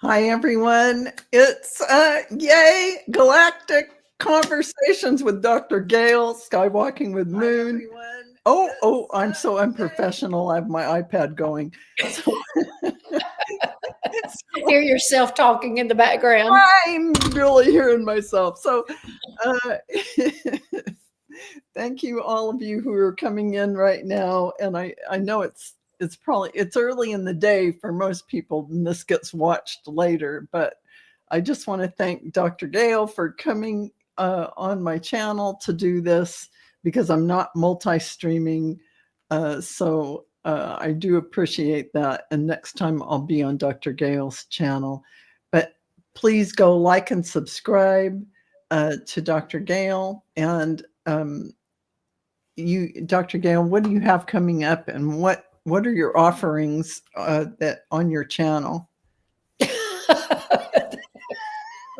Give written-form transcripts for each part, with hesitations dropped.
Hi, everyone. It's yay, Galactic Conversations with Dr. Gail, Skywalking with Moon. I'm so unprofessional. I have my iPad going. So, Hear yourself talking in the background. I'm really hearing myself. So thank you, all of you who are coming in right now. And I know it's early in the day for most people, and this gets watched later, but I just want to thank Dr. Gail for coming on my channel to do this, because I'm not multi-streaming. So I do appreciate that. And next time I'll be on Dr. Gail's channel. But please go like and subscribe to Dr. Gail. And Dr. Gail, what do you have coming up, and what are your offerings that on your channel?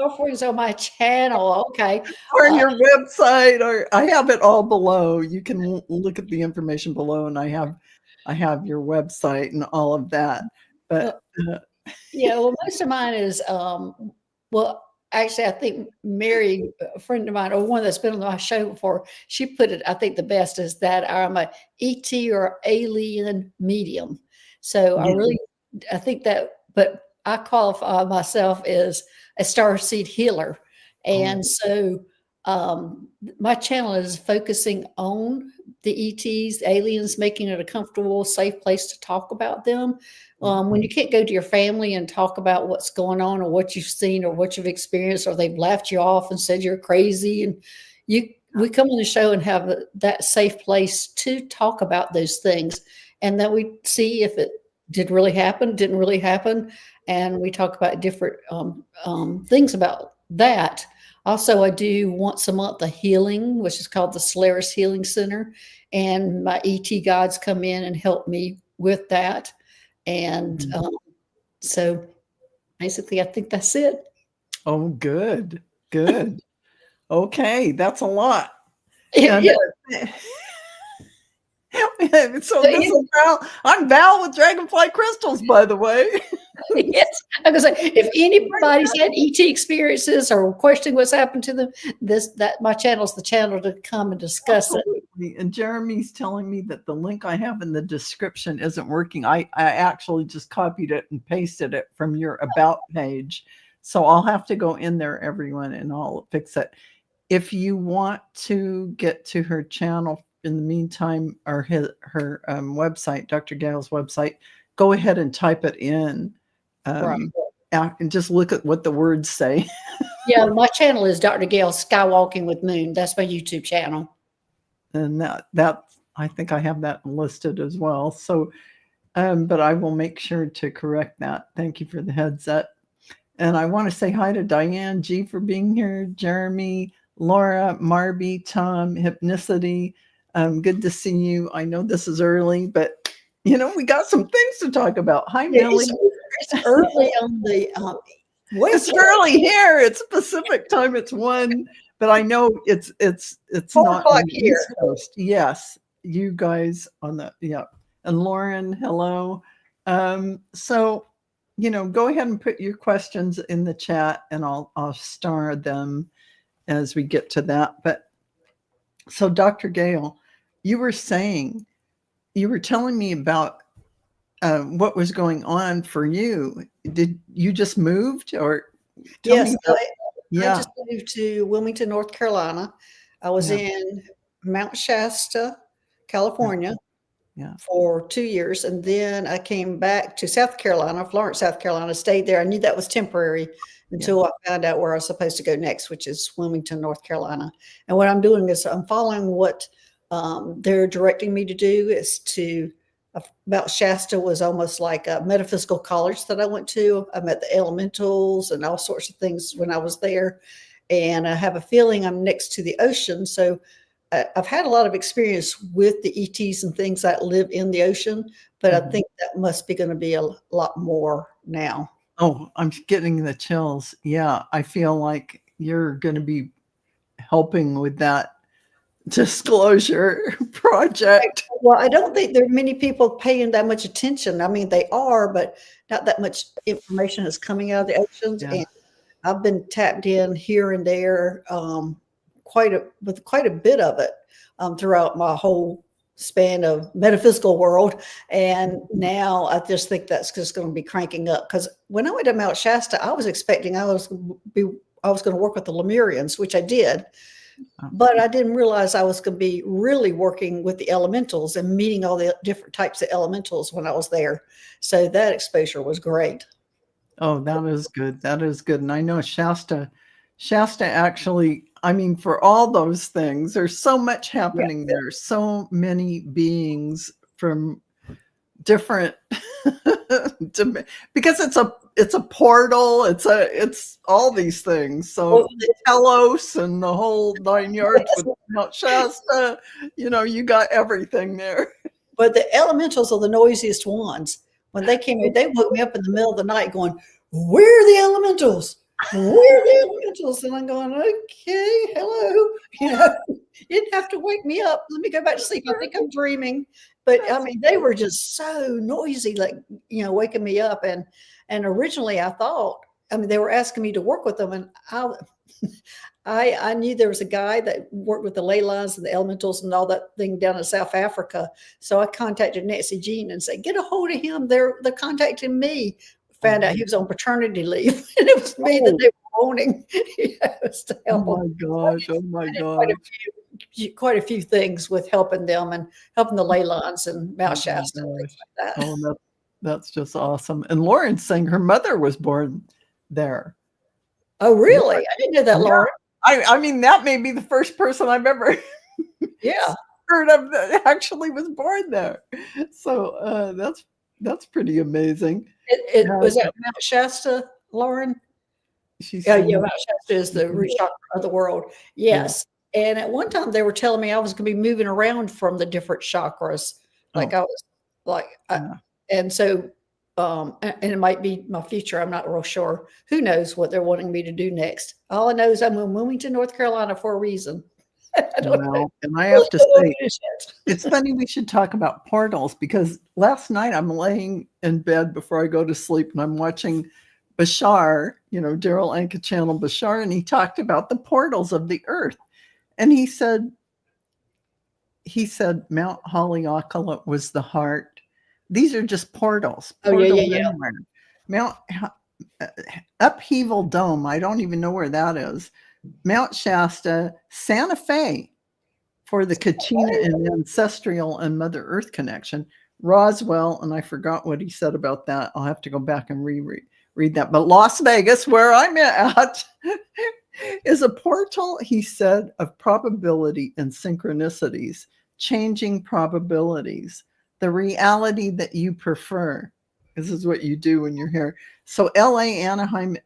Offerings on my channel, okay. Or on your website, or I have it all below. You can look at the information below, and I have your website and all of that. But yeah, well, most of mine is well, actually, I think Mary, a friend of mine, or one that's been on my show before, she put it, I think the best is that I'm a ET or alien medium. So I think that, but I qualify myself as a Starseed healer. And so my channel is focusing on the ETs, aliens, making it a comfortable, safe place to talk about them. When you can't go to your family and talk about what's going on or what you've seen or what you've experienced, or they've laughed you off and said you're crazy, and we come on the show and have that safe place to talk about those things, and then we see if it didn't really happen, and we talk about different things about that. Also, I do once a month a healing, which is called the Solaris Healing Center, and my ET guides come in and help me with that. And so basically, I think that's it. Oh, good. Okay, that's a lot. Yeah. So this is Val. I'm Val with Dragonfly Crystals, by the way. Yes, I was like, if anybody's had ET experiences or questioning what's happened to them, my channel is the channel to come and discuss it. And Jeremy's telling me that the link I have in the description isn't working. I actually just copied it and pasted it from your about page, so I'll have to go in there, everyone, and I'll fix it. If you want to get to her channel in the meantime, or her website, Dr. Gail's website, go ahead and type it in. And just look at what the words say. Yeah, my channel is Dr. Gail-Skywalking with Moon. That's my YouTube channel. And that I think I have that listed as well. So, but I will make sure to correct that. Thank you for the heads up. And I want to say hi to Diane G for being here, Jeremy, Laura, Marby, Tom, Hypnicity. Good to see you. I know this is early, but we got some things to talk about. Hi, Millie. It's early on the it's early here. It's Pacific time. It's 1, but I know it's 4 not o'clock on the here. East Coast. Yes, you guys on the and Lauren, hello. So go ahead and put your questions in the chat, and I'll star them as we get to that. But so, Dr. Gail, you were telling me about what was going on for you. Did you just moved, or yes, I just moved to Wilmington, North Carolina. I was in Mount Shasta, California for 2 years, and then I came back to South Carolina, Florence, South Carolina, stayed there. I knew that was temporary until I found out where I was supposed to go next, which is Wilmington, North Carolina. And what I'm doing is I'm following what they're directing me to do. Is to Mount Shasta was almost like a metaphysical college that I went to. I met the elementals and all sorts of things when I was there. And I have a feeling I'm next to the ocean. So I've had a lot of experience with the ETs and things that live in the ocean, but I think that must be going to be a lot more now. Oh, I'm getting the chills. Yeah, I feel like you're going to be helping with that disclosure project. Well, I don't think there are many people paying that much attention. I mean, they are, but not that much information is coming out of the oceans. Yeah. And I've been tapped in here and there, with quite a bit of it throughout my whole span of metaphysical world. And now I just think that's just going to be cranking up. Because when I went to Mount Shasta, I was expecting I was going to work with the Lemurians, which I did. But I didn't realize I was going to be really working with the elementals and meeting all the different types of elementals when I was there. So that exposure was great. Oh, that is good. That is good. And I know Shasta actually, I mean, for all those things, there's so much happening there. So many beings from different because it's a portal, it's all these things. So Telos and the whole 9 yards with Mount Shasta, you got everything there. But the elementals are the noisiest ones. When they came in, they woke me up in the middle of the night going, "Where are the elementals? Where are the elementals?" And I'm going, "Okay, hello." You didn't have to wake me up. Let me go back to sleep. I think I'm dreaming. But I mean, they were just so noisy, like, waking me up. And originally I thought, I mean, they were asking me to work with them. And I knew there was a guy that worked with the ley lines and the elementals and all that thing down in South Africa. So I contacted Nancy Jean and said, "Get a hold of him. They're contacting me." Found out he was on paternity leave, and it was me that they were owning. To help oh my gosh! Oh my gosh! Quite a few things with helping them and helping the ley lines and Mount Shasta and things like that. Oh, that's just awesome. And Lauren's saying her mother was born there. Oh, really? I didn't know that, Lauren. I mean, that may be the first person I've ever heard of that actually was born there. So that's pretty amazing. It was at Mount Shasta, Lauren. Mount Shasta is the root chakra of the world. Yes. Yeah. And at one time they were telling me I was going to be moving around from the different chakras. Like I was like, and so, and it might be my future. I'm not real sure. Who knows what they're wanting me to do next? All I know is I'm in Wilmington, North Carolina for a reason. I don't know. And I have to say, it's funny we should talk about portals, because last night I'm laying in bed before I go to sleep and I'm watching Bashar, Daryl Anka channel Bashar, and he talked about the portals of the earth. And he said Mount Haleakala was the heart. These are just portals. Mount Upheaval Dome, I don't even know where that is. Mount Shasta, Santa Fe for the Kachina and ancestral and Mother Earth connection. Roswell, and I forgot what he said about that. I'll have to go back and read that. But Las Vegas, where I'm at, is a portal, he said, of probability and synchronicities, changing probabilities, the reality that you prefer. This is what you do when you're here. So LA Anaheim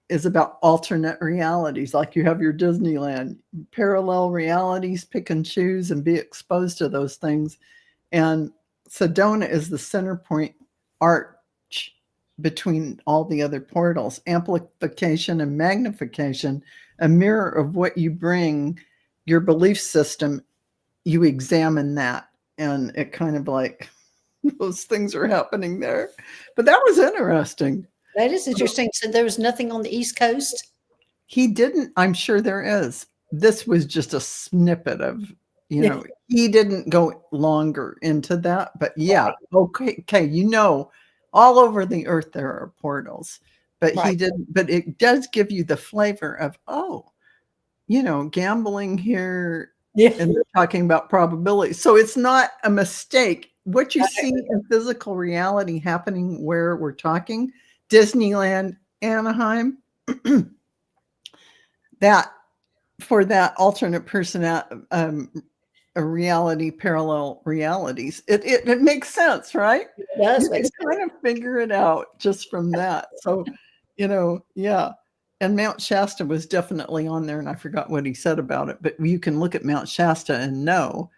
is about alternate realities, like you have your Disneyland, parallel realities, pick and choose and be exposed to those things. And Sedona is the center point arch between all the other portals, amplification and magnification, a mirror of what you bring, your belief system, you examine that. And it kind of like those things are happening there. But that was interesting. That is interesting. So there was nothing on the East Coast? He didn't. I'm sure there is. This was just a snippet of, he didn't go longer into that. But yeah, okay, all over the earth there are portals. But he didn't. But it does give you the flavor of, gambling here. Yeah. And they're talking about probability. So it's not a mistake. What you see in physical reality happening where we're talking, Disneyland, Anaheim, that for that alternate person, a reality, parallel realities, it makes sense, right? It does. You can kind of figure it out just from that. So, yeah. And Mount Shasta was definitely on there, and I forgot what he said about it, but you can look at Mount Shasta and know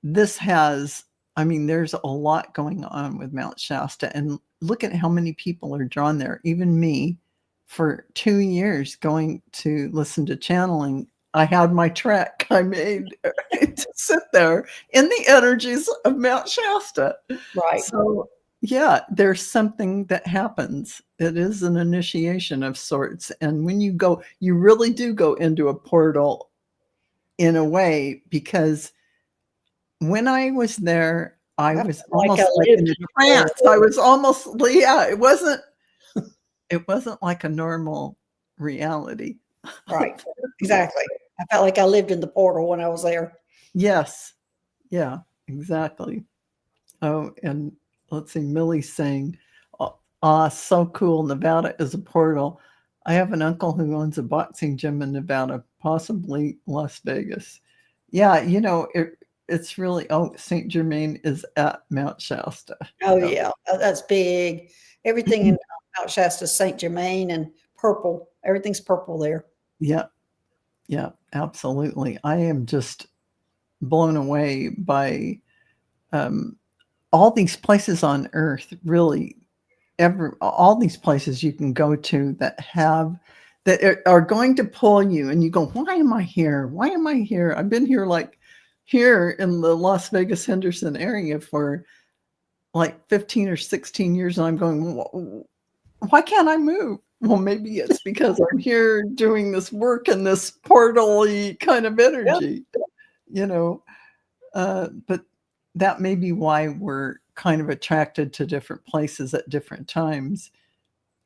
this has, there's a lot going on with Mount Shasta, and look at how many people are drawn there. Even me, for 2 years, going to listen to channeling I had my trek I made to sit there in the energies of Mount Shasta. Right. So, yeah, there's something that happens. It is an initiation of sorts, and when you go, you really do go into a portal in a way, because when I was there, I I was felt like I almost like in lived a in the trance. portal. I was almost, yeah, it wasn't like a normal reality. Right. Exactly. I felt like I lived in the portal when I was there. Yes. Yeah, exactly. Oh, and let's see, Millie's saying, so cool. Nevada is a portal. I have an uncle who owns a boxing gym in Nevada, possibly Las Vegas. Yeah, it's really, St. Germain is at Mount Shasta. Oh, Oh, yeah. That's big. Everything in Mount Shasta, St. Germain, and purple. Everything's purple there. yeah, yeah, absolutely. I am just blown away by um, all these places on Earth, really. All these places you can go to that are going to pull you, and you go, why am I here? Why am I here? I've been here, like, here in the Las Vegas Henderson area for like 15 or 16 years, and I'm going, why can't I move? Well, maybe it's because I'm here doing this work in this portal-y kind of Yeah. energy, but that may be why we're kind of attracted to different places at different times.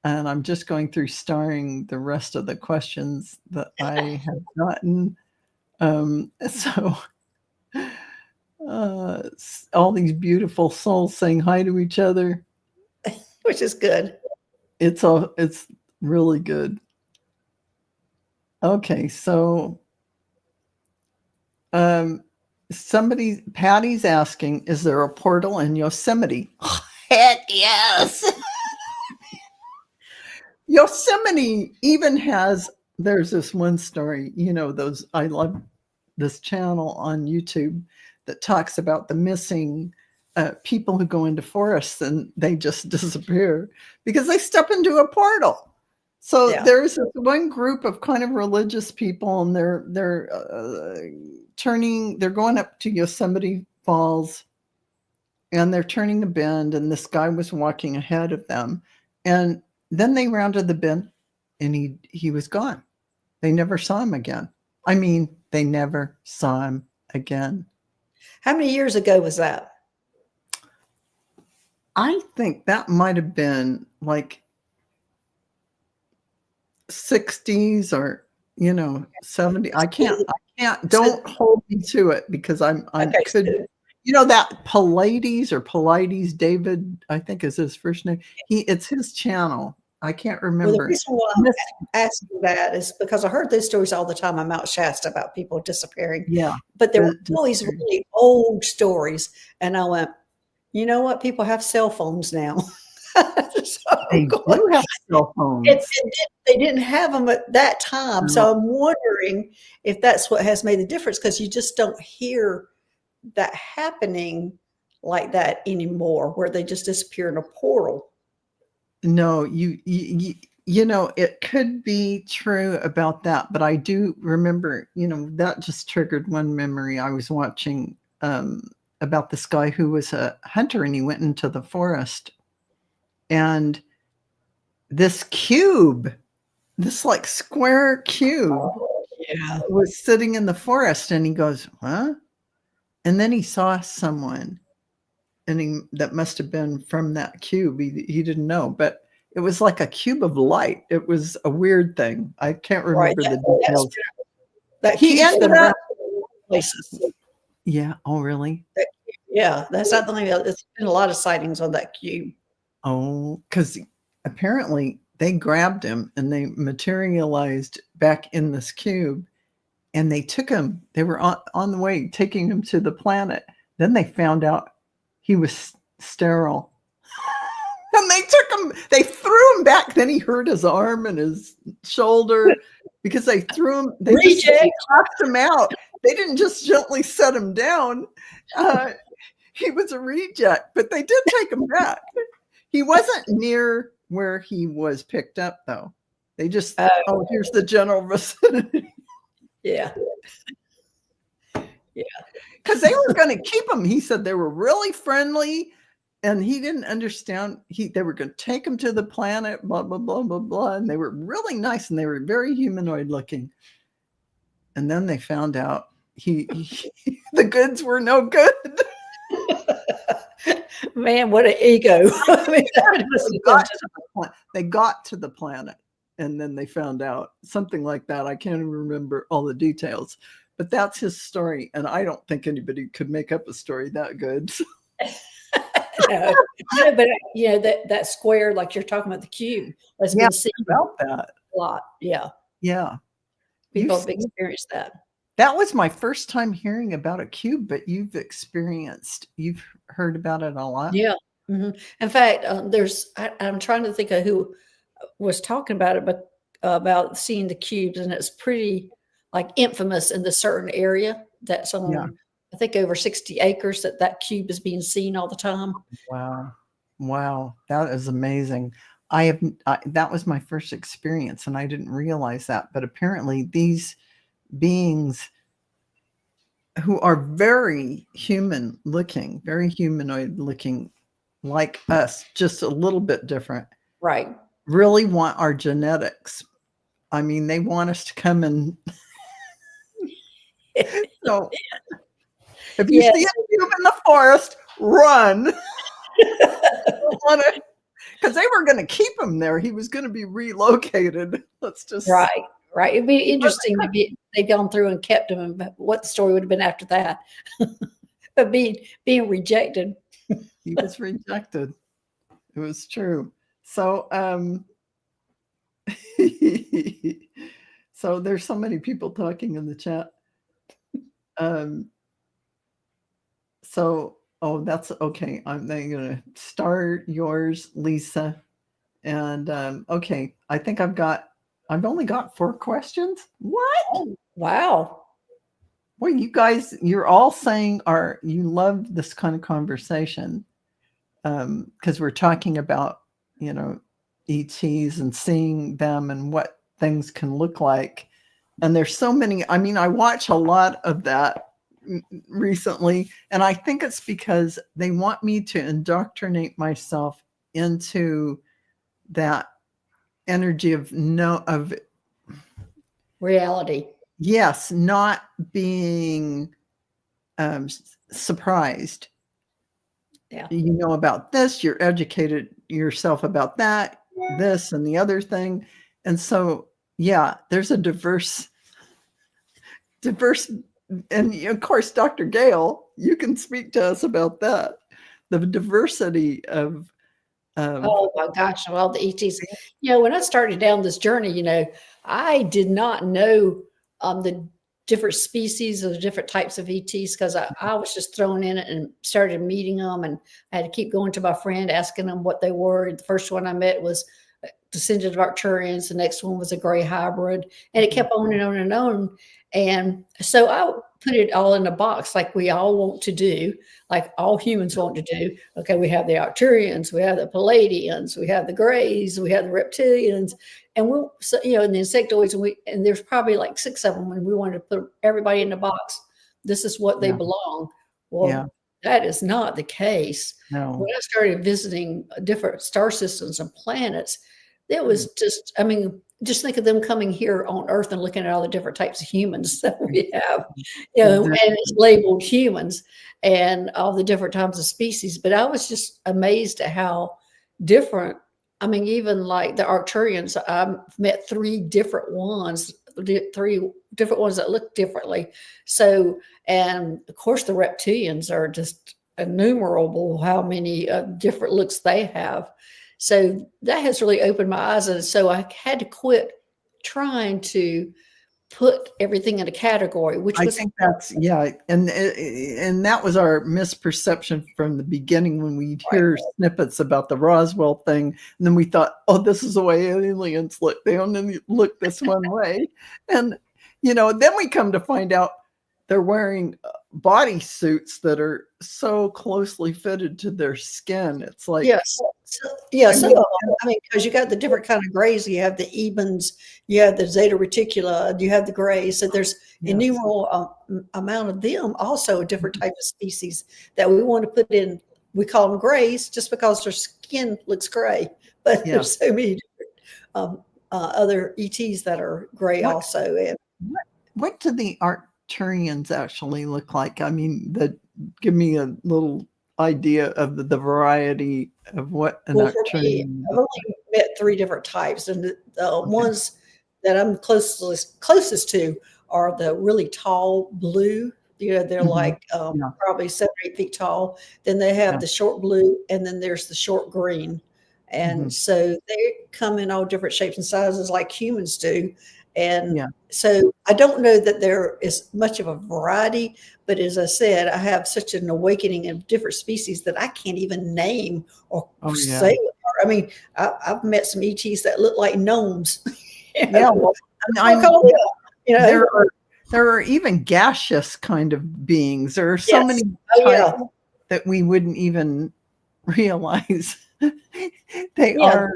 And I'm just going through starring the rest of the questions that I have gotten. So all these beautiful souls saying hi to each other. Which is good. It's really good. Okay, so Patty's asking, is there a portal in Yosemite? Heck yes. Yosemite even there's this one story, I love this channel on YouTube that talks about the missing people who go into forests and they just disappear because they step into a portal. So Yeah. there's this one group of kind of religious people, and they're going up to Yosemite Falls, and they're turning the bend, and this guy was walking ahead of them, and then they rounded the bend, and he was gone. They never saw him again. I mean, they never saw him again. How many years ago was that? I think that might have been like 60s or 70. Don't hold me to it, because I Okay, could, that Pilates, David, I think is his first name. It's his channel. I can't well, the remember. reason why I'm asking that is because I heard those stories all the time on Mount Shasta about people disappearing. Yeah. But there were always really old stories. And I went, you know what? People have cell phones now. They do have cell phones. They didn't have them at that time. No. So I'm wondering if that's what has made the difference, because you just don't hear that happening like that anymore, where they just disappear in a portal. No, it could be true about that, but I do remember, that just triggered one memory. I was watching about this guy who was a hunter, and he went into the forest, and this like square cube was sitting in the forest, and he goes, huh? And then he saw someone, and that must have been from that cube. He didn't know, but it was like a cube of light. It was a weird thing. I can't remember the details. He ended up places. Yeah. Oh, really? Yeah, that's not the thing. There's been a lot of sightings on that cube. Oh, because apparently they grabbed him and they materialized back in this cube, and they took him. They were on the way taking him to the planet. Then they found out he was sterile. And they threw him back. Then he hurt his arm and his shoulder because they threw him. They just tossed him out. They didn't just gently set him down. He was a reject, but they did take him back. He wasn't near where he was picked up, though. They just, here's the general vicinity. Yeah. Yeah. Because they were going to keep them. He said they were really friendly, and he didn't understand. They were going to take him to the planet, blah, blah, blah, blah, blah. And they were really nice, and they were very humanoid looking. And then they found out the goods were no good. Man, what an ego. I mean, they got to the planet, and then they found out something like that. I can't even remember all the details, but that's his story. And I don't think anybody could make up a story that good. No, but that square, like you're talking about the cube, has been seen about that a lot. Yeah. Yeah. People have experienced that. That was my first time hearing about a cube, but you've heard about it a lot. Yeah. Mm-hmm. In fact, I'm trying to think of who was talking about it, but about seeing the cubes, and it's pretty like infamous in the certain area that's on, I think, over 60 acres that cube is being seen all the time. Wow. That is amazing. That was my first experience, and I didn't realize that, but apparently these beings who are very human looking, very humanoid looking, like us, just a little bit different, right, really want our genetics. I mean, they want us to come and so if you see a cube in the forest, run. Because they were going to keep him there. He was going to be relocated. Let's just right. It'd be interesting if they'd gone through and kept him, and what the story would have been after that. But being rejected. He was rejected. It was true. So so there's so many people talking in the chat. That's okay. I'm then going to start yours, Lisa. And okay, I think I've only got 4 questions. What? Oh, wow. Well, you guys, you're all saying you love this kind of conversation because we're talking about, ETs and seeing them and what things can look like. And there's so many. I mean, I watch a lot of that recently, and I think it's because they want me to indoctrinate myself into that energy of reality. Yes, not being surprised. Yeah. You know about this, you're educated yourself about that, this and the other thing. And so, there's a diverse, and of course, Dr. Gail, you can speak to us about that. The diversity of oh my gosh, all the ETs. When I started down this journey, I did not know the different species or the different types of ETs, because I was just thrown in it and started meeting them, and I had to keep going to my friend asking them what they were. The first one I met was descendant of Arcturians. The next one was a gray hybrid, and it kept on and on and on. And so I put it all in a box, like we all want to do, like all humans want to do. Okay, we have the Arcturians, we have the Palladians, we have the Greys, we have the Reptilians, and and the Insectoids, and there's probably like 6 of them, and we wanted to put everybody in the box. This is what they belong. Well, that is not the case. No. When I started visiting different star systems and planets, it was just think of them coming here on Earth and looking at all the different types of humans that we have, and it's labeled humans and all the different types of species. But I was just amazed at how different. Even like the Arcturians, I met 3 different ones, 3 different ones that look differently. So, and of course, the Reptilians are just innumerable how many different looks they have. So that has really opened my eyes. And so I had to quit trying to put everything in a category, which I think that's, and that was our misperception from the beginning when we hear snippets about the Roswell thing. And then we thought, oh, this is the way aliens look. They only look this one way. And, then we come to find out they're wearing body suits that are so closely fitted to their skin. It's like, Yeah, I some mean, of them. I mean, because you got the different kind of grays. You have the ebens, you have the Zeta reticula, you have the grays. So there's yes, innumerable amount of them. Also, a different type of species that we want to put in. We call them grays just because their skin looks gray, but yeah. there's so many different other ETs that are gray What also. And what do the Arcturians actually look like? I mean, give me a little idea of the variety of what an well, for me, Arcturian I've only met three different types, and the okay. ones that I'm closest to are the really tall blue. You know, they're Mhm. like Yeah, probably 7 or 8 feet tall. Then they have yeah. the short blue, and then there's the short green. And Mhm. so they come in all different shapes and sizes, like humans do. And Yeah. so I don't know that there is much of a variety, but as I said, I have such an awakening of different species that I can't even name or Oh, yeah. say what they are. I mean, I've met some ETs that look like gnomes. You Yeah, know, well, I I'm call them, you there know? are even gaseous kind of beings. There are so Yes. many Oh, types yeah. that we wouldn't even realize. They Yeah. are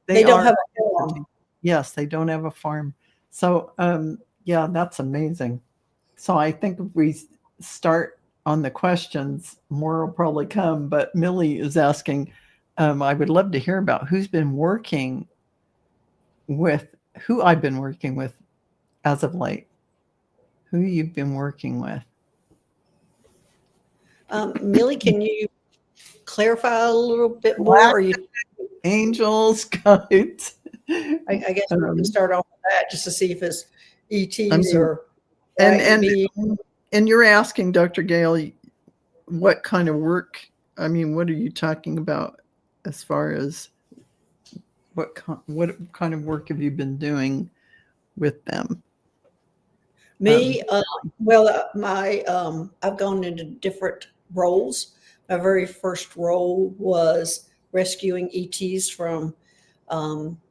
they They don't are have a form. entity. Yes, they don't have a farm. So, yeah, that's amazing. So I think if we start on the questions, more will probably come. But Millie is asking, I would love to hear about with who I've been working with as of late. Who you've been working with. Millie, can you clarify a little bit more? Black Or you, angels, guides. I guess we can Um, start off with that just to see if it's I ETs mean, or and white and be. and you're asking Dr. Gale what kind of work? I mean, what are you talking about as far as what kind of work have you been doing with them? Um, Me, well, I've gone into different roles. My very first role was rescuing ETs from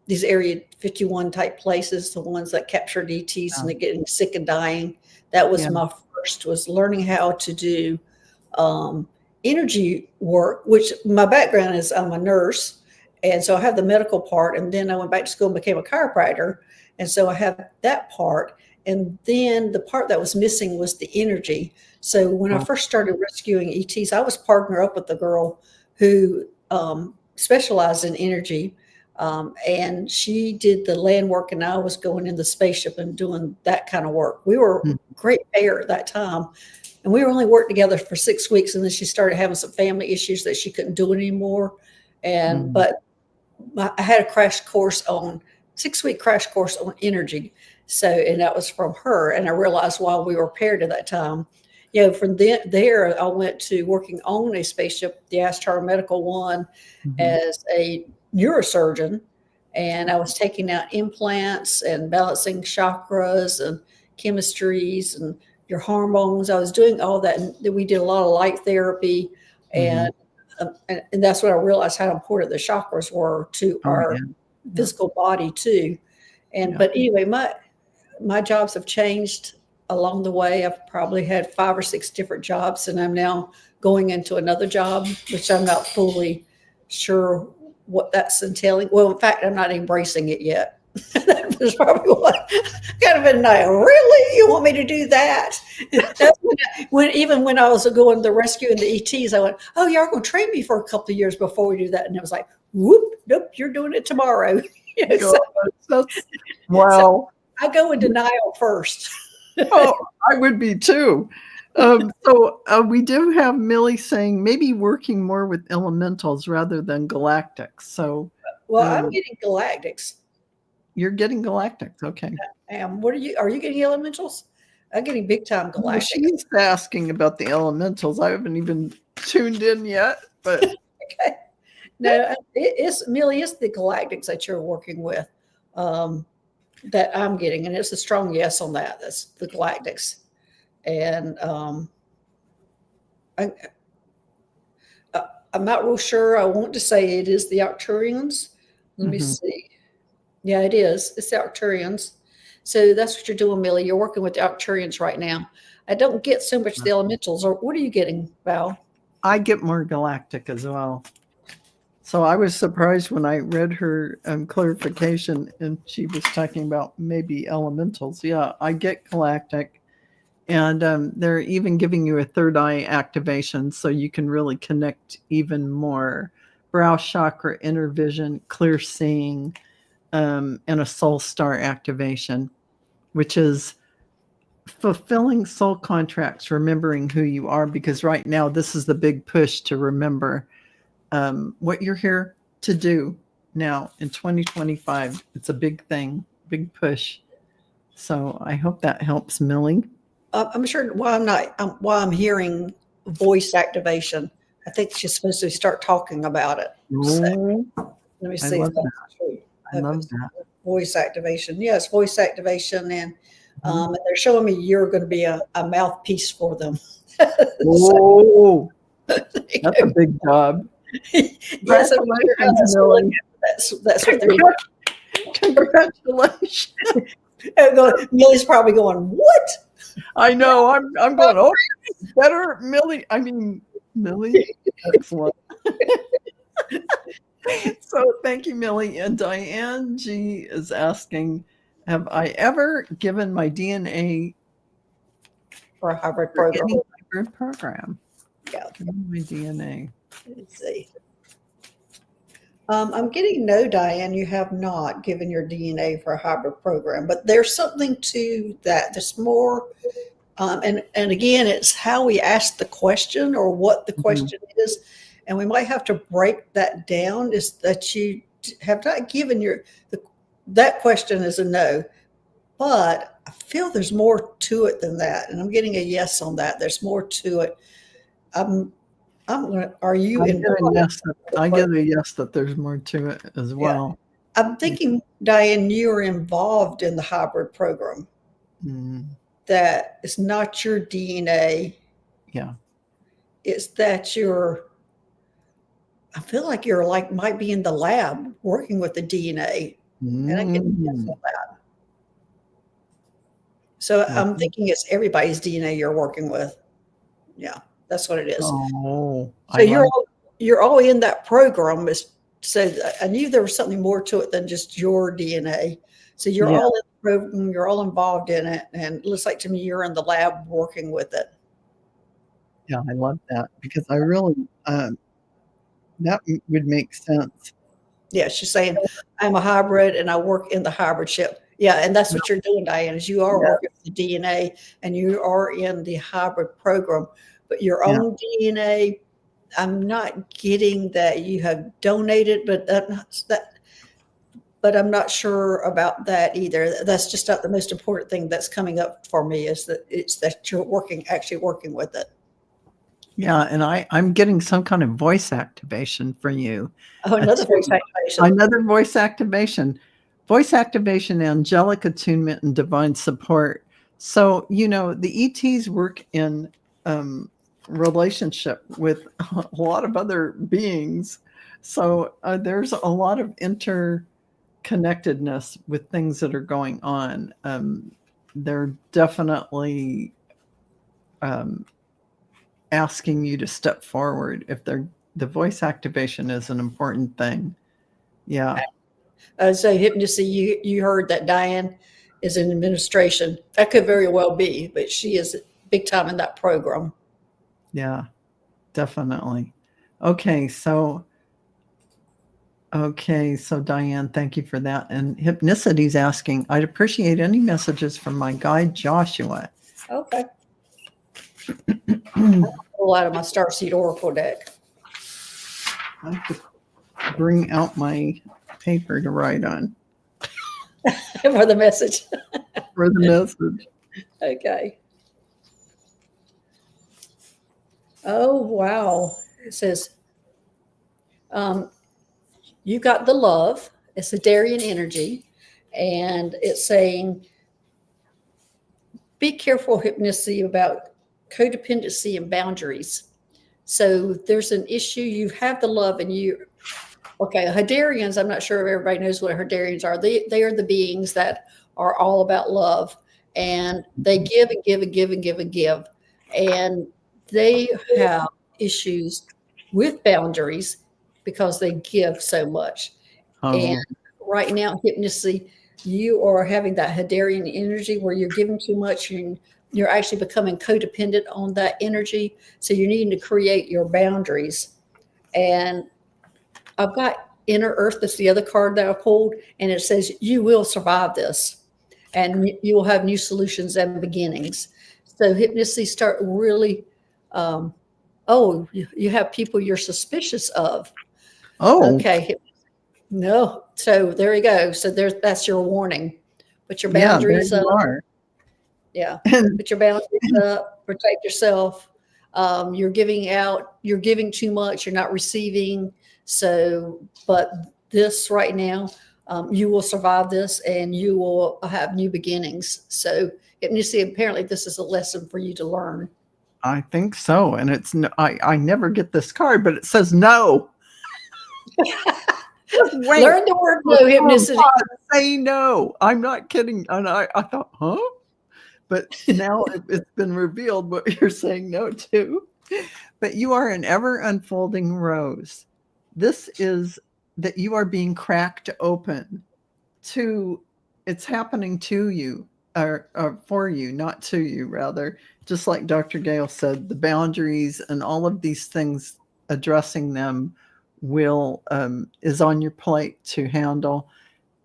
these Area 51 type places, the ones that captured ETs and yeah, they're getting sick and dying. That was yeah, my first, was learning how to do um, energy work, which my background is I'm a nurse. And so I have the medical part. And then I went back to school and became a chiropractor. And so I have that part. And then the part that was missing was the energy. So when I oh, first started rescuing ETs, I was partnered up with a girl who specialized in energy. And she did the land work, and I was going in the spaceship and doing that kind of work. We were mm, a great pair at that time. And we were only worked together for 6 weeks, and then she started having some family issues that she couldn't do it anymore. And mm, but I had a crash course on 6 week crash course on energy. So, and that was from her. And I realized while we were paired at that time, you know, from there, I went to working on a spaceship, the Astro Medical one, mhm, as a neurosurgeon. And I was taking out implants and balancing chakras and chemistries and your hormones. I was doing all that. And we did a lot of light therapy. mhm. And that's when I realized how important the chakras were to Oh, our yeah, yeah, physical body too. And yeah. but anyway, my jobs have changed along the way. I've probably had 5 or 6 different jobs, and I'm now going into another job, which I'm not fully sure what that's entailing. Well, in fact, I'm not embracing it yet. That was probably what kind of been like, really? You want me to do that? That's when I was going the rescue and the ETs, I went, oh, you're going to train me for a couple of years before we do that. And it was like, whoop, nope, you're doing it tomorrow. You know, God, that's so wow. I go in denial first. Oh, I would be too. So we do have Millie saying maybe working more with elementals rather than galactics. So Well, I'm um, getting galactics. you're getting galactics. Okay. And what are you getting elementals? I'm getting big time Well, galactics. she's asking about the elementals. I haven't even tuned in yet, but Okay. No, it's Millie, it's the galactics that you're working with that I'm getting. And it's a strong yes on that. That's the galactics. And I, I'm not real sure. I want to say it is the Arcturians. Let me mhm. see. Yeah, it is. It's the Arcturians. So that's what you're doing, Millie. You're working with the Arcturians right now. I don't get so much the elementals. Or what are you getting, Val? I get more galactic as well. So I was surprised when I read her clarification and she was talking about maybe elementals. Yeah, I get galactic. And they're even giving you a third eye activation so you can really connect even more. Brow chakra, inner vision, clear seeing, and a soul star activation, which is fulfilling soul contracts, remembering who you are, because right now this is the big push to remember what you're here to do now in 2025. It's a big thing, big push. So I hope that helps, Millie. I'm sure why I'm hearing voice activation. I think she's supposed to start talking about it. So Oh, let me I see if love that. that's true. I Okay, love that. voice activation. Yes, voice activation. And they're showing me you're going to be a mouthpiece for them. Oh, that's a big job. Yes, I'm sure Congratulations, Millie. that's what they're doing. Congratulations. Millie's probably going, what? I know. I'm going, oh, better, Millie. I mean, Millie. Excellent. So thank you, Millie. And Diane G is asking, have I ever given my DNA For a hybrid for program. any hybrid program? Yeah. Given my DNA. Let's see. I'm getting no, Diane, you have not given your DNA for a hybrid program, but there's something to that. There's more. And again, it's how we ask the question or what the question is. And we might have to break that down, is that you have not given that question is a no, but I feel there's more to it than that. And I'm getting a yes on that. There's more to it. Are you involved? I get a yes that there's more to it as well. I'm thinking, Diane, you're involved in the hybrid program. That it's not your DNA. Yeah. It's that I feel like you're might be in the lab working with the DNA. And I get yes on that. So I'm thinking it's everybody's DNA you're working with. Yeah, that's what it is. Oh, so you're all in that program. So I knew there was something more to it than just your DNA. So you're all in the program, you're all involved in it, and it looks like to me you're in the lab working with it. Yeah, I love that because I really that would make sense. Yeah, she's saying I'm a hybrid and I work in the hybrid ship. Yeah, and that's what you're doing, Diane, is you are working with the DNA and you are in the hybrid program, but your own DNA, I'm not getting that you have donated, but I'm not sure about that either. That's just not the most important thing that's coming up for me, is that it's that you're actually working with it. Yeah, and I'm getting some kind of voice activation for you. Oh, another voice activation. Another voice activation. Voice activation, angelic attunement, and divine support. So, the ETs work in relationship with a lot of other beings. So there's a lot of interconnectedness with things that are going on. They're definitely asking you to step forward. If the voice activation is an important thing. Yeah. So hypnosis, you heard that Diane is in administration. That could very well be, but she is big time in that program. Yeah, definitely. Okay, so Diane, thank you for that. And Hypnicity's asking, I'd appreciate any messages from my guide Joshua. Okay. I'll pull out of my Starseed Oracle deck. I have to bring out my paper to write on. For the message. For the message. Okay. Oh, wow. It says, you got the love. It's a Darien energy. And it's saying, be careful, Hypnosis, about codependency and boundaries. So there's an issue. You have the love and okay, Hadarians, I'm not sure if everybody knows what Hadarians are. They are the beings that are all about love, and they give and give and give and give and give. And they have issues with boundaries, because they give so much. And Oh, right now, hypnosis, you are having that Hadarian energy where you're giving too much and you're actually becoming codependent on that energy. So you're needing to create your boundaries. And I've got Inner Earth, that's the other card that I pulled, and it says you will survive this and you will have new solutions and beginnings. So hypnosis start really, you have people you're suspicious of. oh, Okay, no. So there you go. So that's your warning. Put your yeah, there boundaries you up. are. Yeah. And Put your boundaries up, protect yourself. You're giving too much, you're not receiving. So, but this right now, you will survive this and you will have new beginnings. So, you see, apparently, this is a lesson for you to learn. I think so. And it's I never get this card, but it says no. Wait, Learn the word no, hypnosis. say no. I'm not kidding. And I thought, huh? But now it's been revealed what you're saying no to. But you are an ever unfolding rose. This is that you are being cracked open to, it's happening to you, or for you, not to you, rather. Just like Dr. Gail said, the boundaries and all of these things, addressing them is on your plate to handle.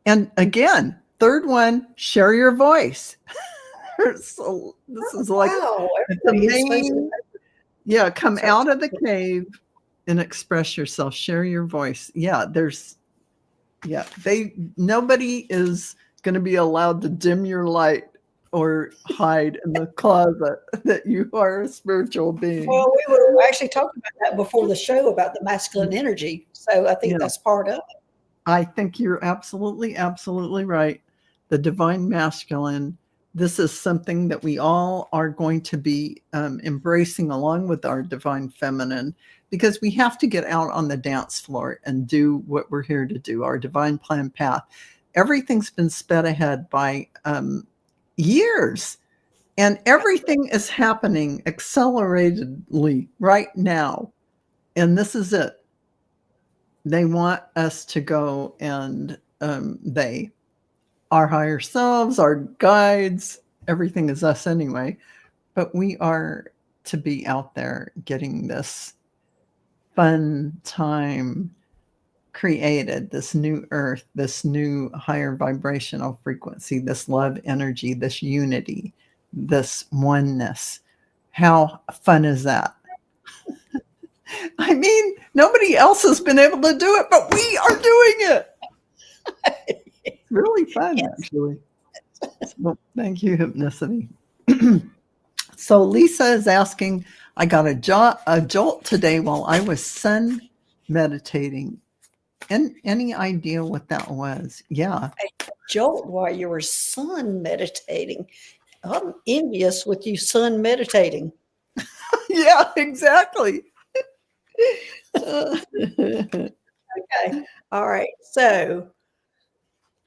And again, third one, share your voice. So this is like the main, come out of the cave and express yourself, share your voice. Nobody is going to be allowed to dim your light or hide in the closet that you are a spiritual being. Well, we were actually talking about that before the show about the masculine energy. So I think that's part of it. I think you're absolutely, absolutely right. The divine masculine, this is something that we all are going to be embracing along with our divine feminine, because we have to get out on the dance floor and do what we're here to do, our divine plan path. Everything's been sped ahead by years, and everything is happening acceleratedly right now. And this is it. They want us to go and our higher selves, our guides, everything is us anyway. But we are to be out there getting this fun time created, this new earth, this new higher vibrational frequency, this love energy, this unity, this oneness. How fun is that? I mean, nobody else has been able to do it, but we are doing it. It's really fun, actually. So, thank you, Hypnicity. So Lisa is asking, I got a jolt today while I was sun meditating. And any idea what that was? Yeah. A jolt while you were sun meditating. I'm envious with you sun meditating. Yeah, exactly. Okay. All right. So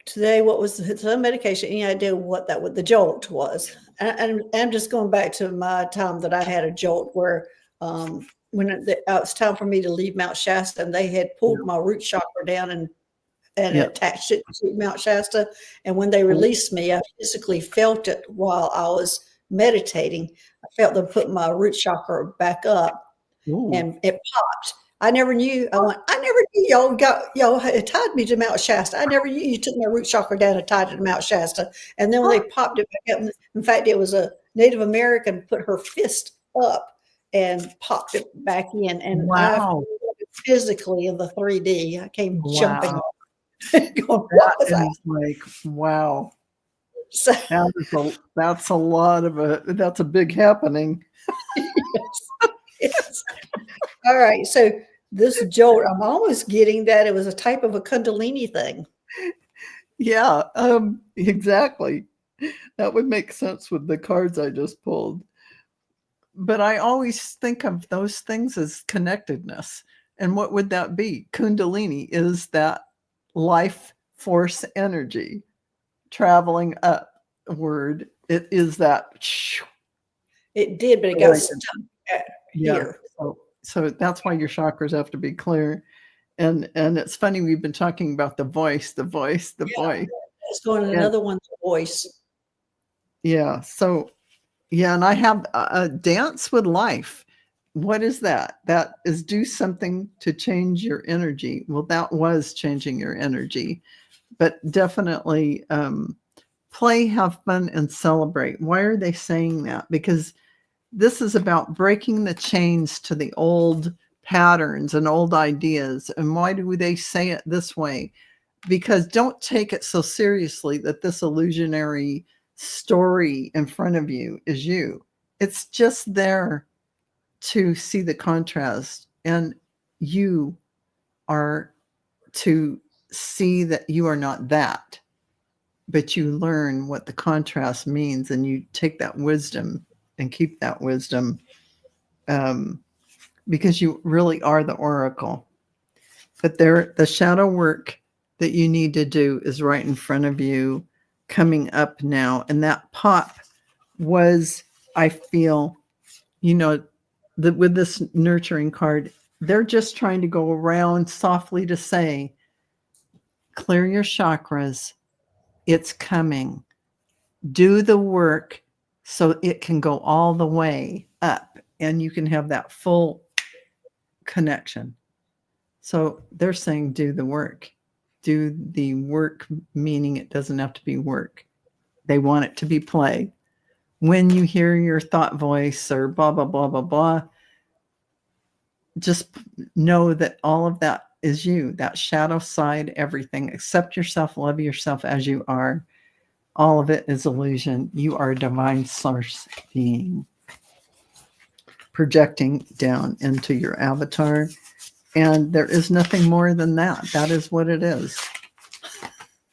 today, what was the sun medication? Any idea what the jolt was? And I'm just going back to my time that I had a jolt where when it was time for me to leave Mount Shasta, and they had pulled my root chakra down and attached it to Mount Shasta. And when they released me, I physically felt it while I was meditating. I felt them put my root chakra back up. Ooh. And it popped. I never knew. I never knew y'all had tied me to Mount Shasta. I never knew you took my root chakra down and tied it to Mount Shasta. And then when they popped it back up, in fact, it was a Native American put her fist up and popped it back in. And I physically in the 3D, I came jumping up. Going, wow. So that's a lot of that's a big happening. Yes. All right. So this jolt, I'm almost getting that it was a type of a Kundalini thing. Yeah, exactly. That would make sense with the cards I just pulled. But I always think of those things as connectedness. And what would that be? Kundalini is that life force energy traveling upward. It is that. It did, but it got stuck here. So that's why your chakras have to be clear. And it's funny, we've been talking about the voice, the voice, the voice. It's going And another one's voice. yeah, so yeah, and I have a dance with life. What is that? That is do something to change your energy. Well, that was changing your energy, but definitely play, have fun, and celebrate. Why are they saying that? Because this is about breaking the chains to the old patterns and old ideas. And why do they say it this way? Because don't take it so seriously that this illusionary story in front of you is you. It's just there to see the contrast, and you are to see that you are not that, but you learn what the contrast means, and you take that wisdom and keep that wisdom, because you really are the oracle. But the shadow work that you need to do is right in front of you, coming up now. And that pop was, I feel, with this nurturing card, they're just trying to go around softly to say, clear your chakras. It's coming. Do the work so it can go all the way up and you can have that full connection. So they're saying do the work. Do the work, meaning it doesn't have to be work. They want it to be play. When you hear your thought voice or blah, blah, blah, blah, blah, just know that all of that is you, that shadow side, everything. Accept yourself, love yourself as you are. All of it is illusion. You are a divine source being projecting down into your avatar. And there is nothing more than that. That is what it is.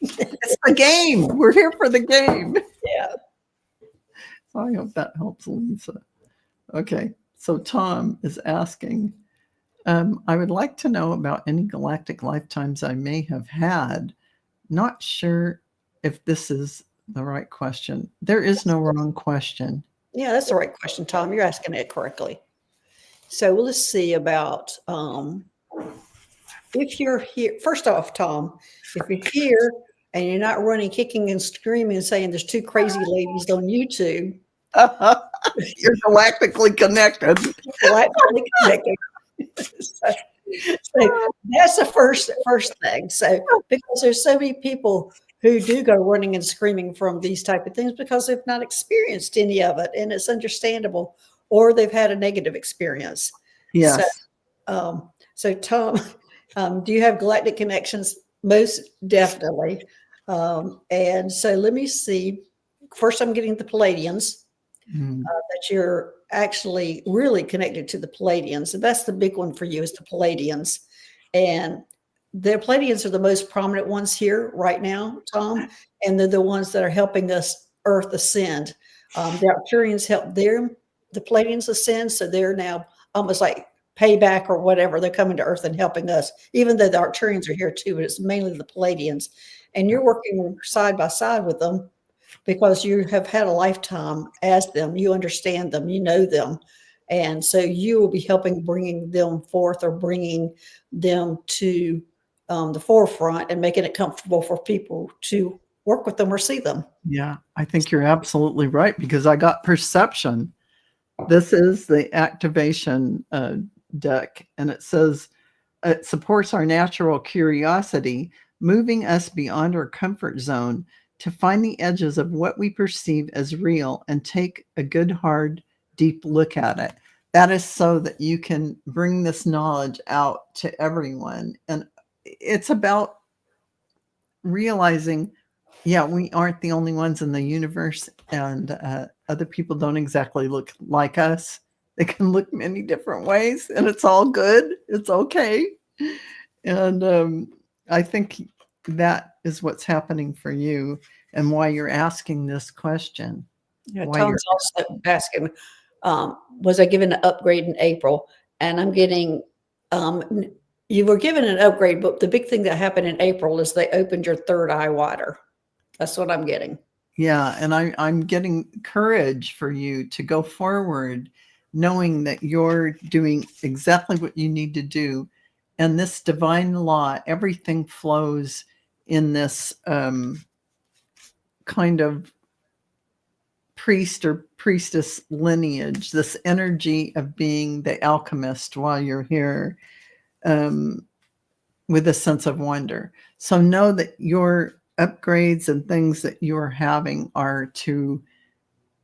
It's the game. We're here for the game. Yeah. So I hope that helps, Lisa. Okay. So Tom is asking, I would like to know about any galactic lifetimes I may have had. Not sure if this is the right question. There is no wrong question. Yeah, that's the right question, Tom. You're asking it correctly. So let's see about if you're here. First off, Tom, if you're here and you're not running, kicking and screaming and saying there's two crazy ladies on YouTube, You're galactically connected. Galactically connected. So that's the first thing. So because there's so many people who do go running and screaming from these type of things because they've not experienced any of it, and it's understandable, or they've had a negative experience. Yes. So Tom, do you have galactic connections? Most definitely. And so let me see. First, I'm getting the Palladians. That you're actually really connected to the Palladians. And that's the big one for you, is the Palladians. And the Palladians are the most prominent ones here right now, Tom. And they're the ones that are helping us Earth ascend. The Arcturians help the Palladians ascend. So they're now almost like payback or whatever. They're coming to Earth and helping us, even though the Arcturians are here too, but it's mainly the Palladians. And you're working side by side with them, because you have had a lifetime as them. You understand them, you know them. And so you will be helping bringing them forth, or bringing them to the forefront, and making it comfortable for people to work with them or see them. Yeah, I think you're absolutely right, because I got perception. This is the activation deck, and it says it supports our natural curiosity, moving us beyond our comfort zone to find the edges of what we perceive as real and take a good, hard, deep look at it. That is so that you can bring this knowledge out to everyone. And it's about realizing, yeah, we aren't the only ones in the universe, and other people don't exactly look like us. They can look many different ways, and it's all good. It's okay. And I think that is what's happening for you, and why you're asking this question. Yeah, Tom's also asking, was I given an upgrade in April? And I'm getting, you were given an upgrade, but the big thing that happened in April is they opened your third eye wider. That's what I'm getting. Yeah, and I'm getting courage for you to go forward, knowing that you're doing exactly what you need to do. and this divine law, everything flows in this kind of priest or priestess lineage, this energy of being the alchemist while you're here, with a sense of wonder. So know that your upgrades and things that you're having are to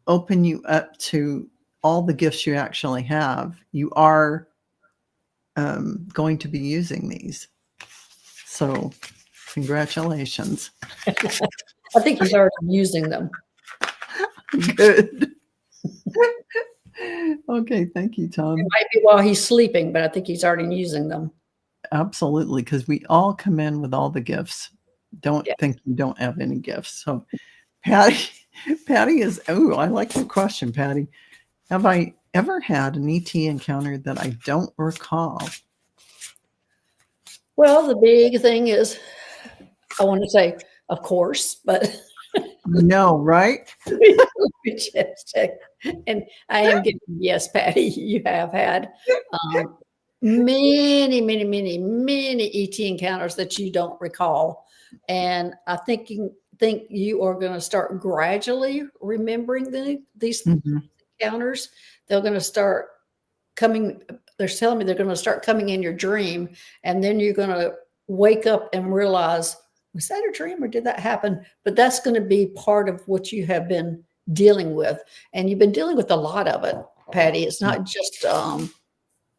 open you up to all the gifts you actually have. You are going to be using these. So congratulations. I think he's already using them. Good. Okay, thank you, Tom. It might be while he's sleeping, but I think he's already using them. Absolutely, because we all come in with all the gifts. Don't think you don't have any gifts. So Patty is, oh, I like the question, Patty. Have I ever had an ET encounter that I don't recall? Well, the big thing is, I want to say, of course, but no, right? And I am getting, yes, Patty, you have had many ET encounters that you don't recall. And I think you are going to start gradually remembering these encounters. They're going to start coming. They're telling me they're going to start coming in your dream. And then you're going to wake up and realize, was that a dream or did that happen? But that's going to be part of what you have been dealing with. And you've been dealing with a lot of it, Patty. It's not just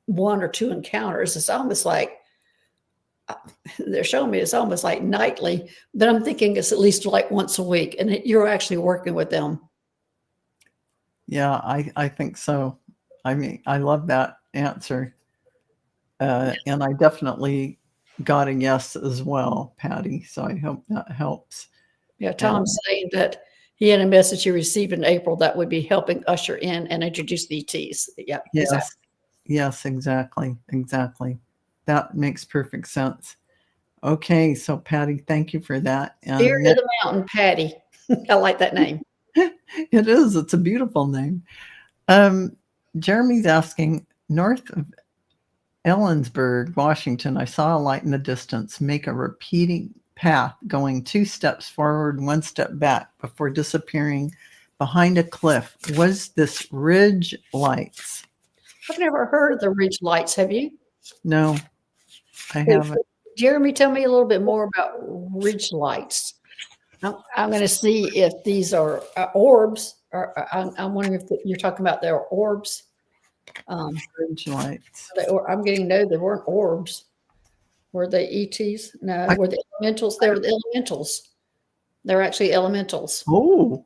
one or two encounters. It's almost like, they're showing me it's almost like nightly, but I'm thinking it's at least like once a week, and you're actually working with them. Yeah, I think so. I mean, I love that answer. And I definitely got a yes as well, Patty. So I hope that helps. Yeah, Tom's saying that he had a message he received in April that would be helping usher in and introduce the ETs. Yeah. Yes. Exactly. Yes, exactly. Exactly. That makes perfect sense. Okay. So Patty, thank you for that. Spirit of the Mountain, Patty. I like that name. It is. It's a beautiful name. Jeremy's asking, north of Ellensburg, Washington, I saw a light in the distance make a repeating path going 2 steps forward, 1 step back before disappearing behind a cliff. Was this ridge lights? I've never heard of the ridge lights. Have you? No, I haven't. Jeremy, tell me a little bit more about ridge lights. I'm going to see if these are orbs. I'm wondering if you're talking about their orbs. Ridge lights. I'm getting no, they weren't orbs. Were they ETs? No, were the elementals? They were the elementals. They're actually elementals. Oh,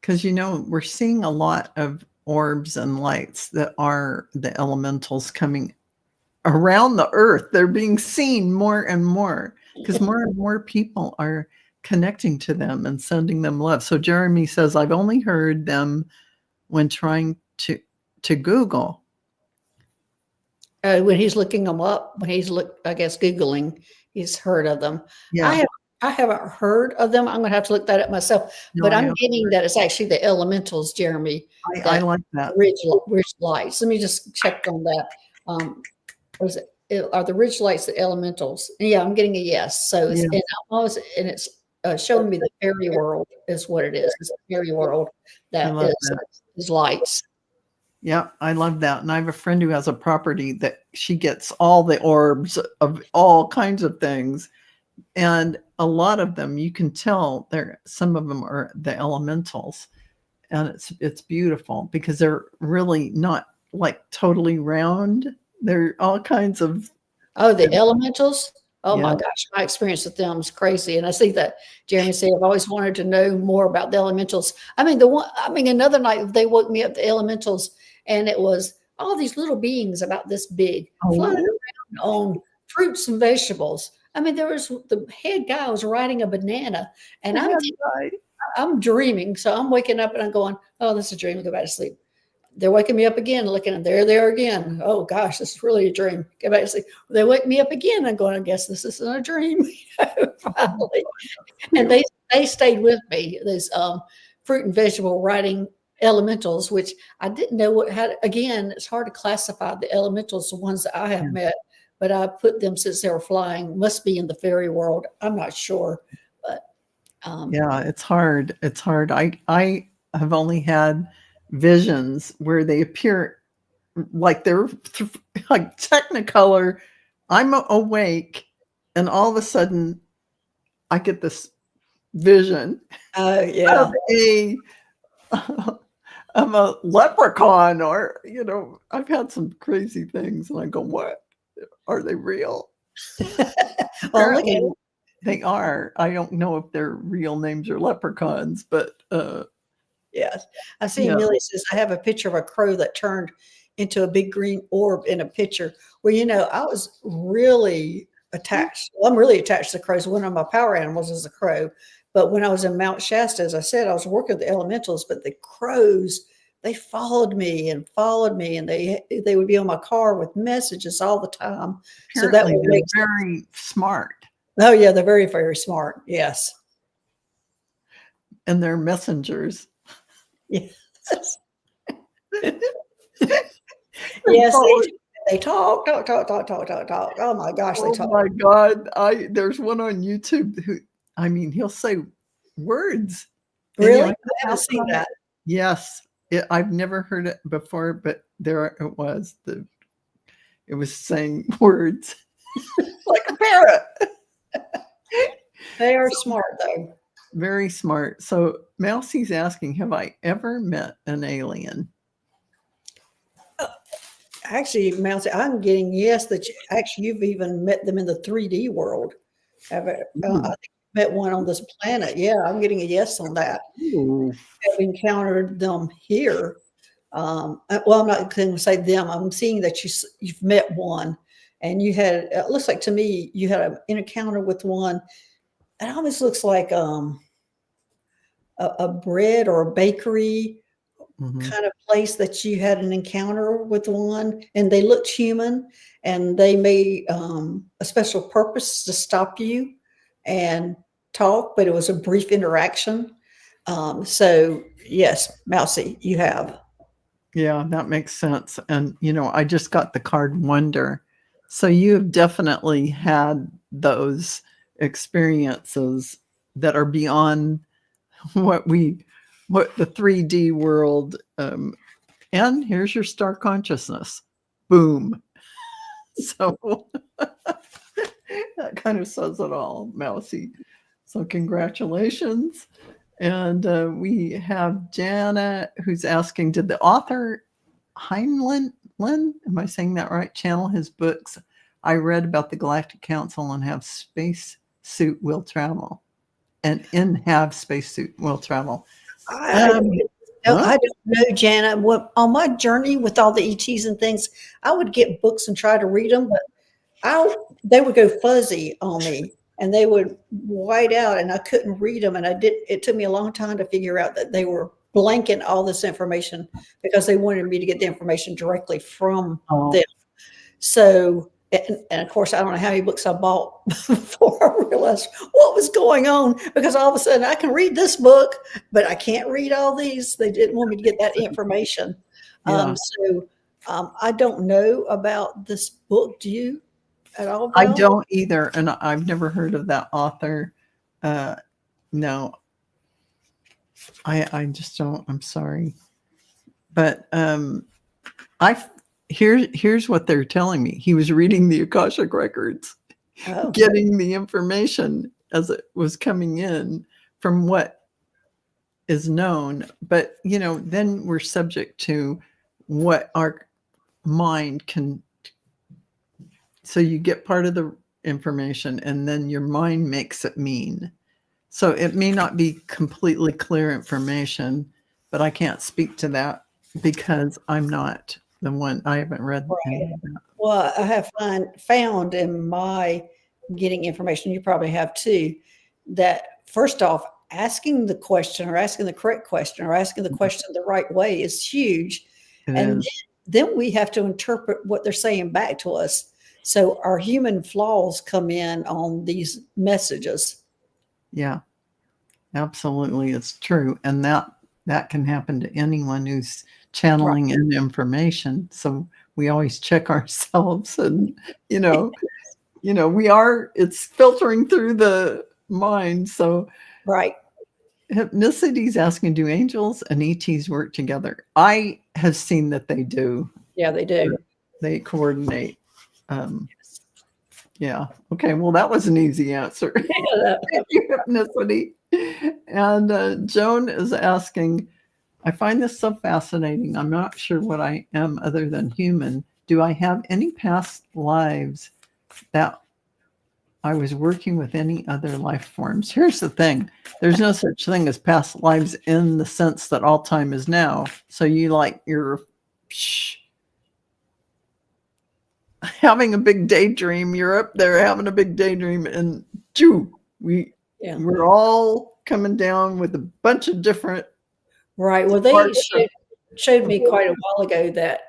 because we're seeing a lot of orbs and lights that are the elementals coming around the earth. They're being seen more and more because more and more people are connecting to them and sending them love. So Jeremy says, I've only heard them when trying to Google. When he's looking them up, when he's Googling, he's heard of them. Yeah. I haven't heard of them. I'm going to have to look that up myself. No, but I'm getting that it's actually the elementals, Jeremy. I like that. Ridge lights. Let me just check on that. Are the ridge lights the elementals? Yeah, I'm getting a yes. So it's showing me the fairy world is what it is. It's a fairy world that is lights. Yeah, I love that. And I have a friend who has a property that she gets all the orbs of all kinds of things. And a lot of them, you can tell some of them are the elementals. And it's beautiful because they're really not like totally round. They're all kinds of. Oh, the elementals? Oh my gosh, my experience with them is crazy. And I see that Jeremy said, I've always wanted to know more about the elementals. Another night they woke me up, the elementals, and it was all these little beings about this big flying around on fruits and vegetables. There was the head guy was riding a banana, and I'm dreaming. So I'm waking up and I'm going, oh, this is a dream. Go back to sleep. They're waking me up again, looking, and there they are again. Oh gosh, this is really a dream. Go back to sleep. They wake me up again. I'm going, I guess this isn't a dream. Finally. And they stayed with me. This fruit and vegetable riding elementals, which I didn't know again, it's hard to classify the elementals, the ones that I have met, but I put them since they were flying, must be in the fairy world. I'm not sure, but yeah, it's hard. It's hard. I have only had visions where they appear like they're like Technicolor. I'm awake, and all of a sudden, I get this vision yeah, of a leprechaun, or I've had some crazy things, and I go, "What? Are they real?" well, look at Apparently, they are. I don't know if their real names are leprechauns, but yes. I see yeah, Millie says, I have a picture of a crow that turned into a big green orb in a picture. Well, I was really attached. Well, I'm really attached to crows. One of my power animals is a crow. But when I was in Mount Shasta, as I said, I was working with the elementals, but the crows, they followed me, and they would be on my car with messages all the time. So that apparently would they're make sense. very smart, Oh yeah, they're very, very smart. Yes. and they're messengers. Yes. Yes, they talk. Oh my gosh, they Oh talk. my God. There's one on YouTube who, he'll say words. And, Really? I haven't seen that. Yes. I've never heard it before, but there it was. It was saying words like a parrot. They are smart though. Very smart. So Mousie's asking, have I ever met an alien? Actually, Mousy, I'm getting yes that you've even met them in the 3D world. I think you met one on this planet. Yeah, I'm getting a yes on that. Ooh. I've encountered them here. Well, I'm not going to say them. I'm seeing that you've met one, and you had. It looks like to me you had an encounter with one. It almost looks like a bread or a bakery kind of place that you had an encounter with one, and they looked human, and they made a special purpose to stop you and talk, but it was a brief interaction. So yes, Mousy, you have. Yeah, that makes sense. And, I just got the card Wonder. So you have definitely had those experiences that are beyond what the 3D world. And here's your star consciousness. Boom. So that kind of says it all, Mousy. So congratulations. And we have Jana who's asking, did the author Heinlein, am I saying that right, channel his books? I read about the Galactic Council and have spacesuit will travel. And have spacesuit will travel. I don't know, Jana. On my journey with all the ETs and things, I would get books and try to read them, but they would go fuzzy on me, and they would white out, and I couldn't read them. And it took me a long time to figure out that they were blanking all this information because they wanted me to get the information directly from them. So, and of course, I don't know how many books I bought before I realized what was going on, because all of a sudden I can read this book, but I can't read all these. They didn't want me to get that information. Yeah. I don't know about this book. Do you at all? I don't either. And I've never heard of that author. No, I just don't. I'm sorry. But here's what they're telling me. He was reading the Akashic records, getting the information as it was coming in from what is known. But, then we're subject to what our mind can. So you get part of the information, and then your mind makes it mean. So it may not be completely clear information, but I can't speak to that because I'm not the one. I haven't read any of that. Well, I have found in my getting information, you probably have too, that first off, asking the question or asking the correct question or asking the question the right way is huge. Then we have to interpret what they're saying back to us. So our human flaws come in on these messages. Yeah, absolutely. It's true. And that that can happen to anyone who's channeling in information. So we always check ourselves, and it's filtering through the mind. So Right. Hypnicity's asking, do angels and ETs work together? I have seen that they do. Yeah, they do. They coordinate. Yeah. Okay. Well, that was an easy answer. Thank you, Hypnicity. And Joan is asking, I find this so fascinating. I'm not sure what I am other than human. Do I have any past lives that I was working with any other life forms? Here's the thing. There's no such thing as past lives in the sense that all time is now. So you're having a big daydream. You're up there having a big daydream, and we're all coming down with a bunch of different. Right. Well, they showed me quite a while ago that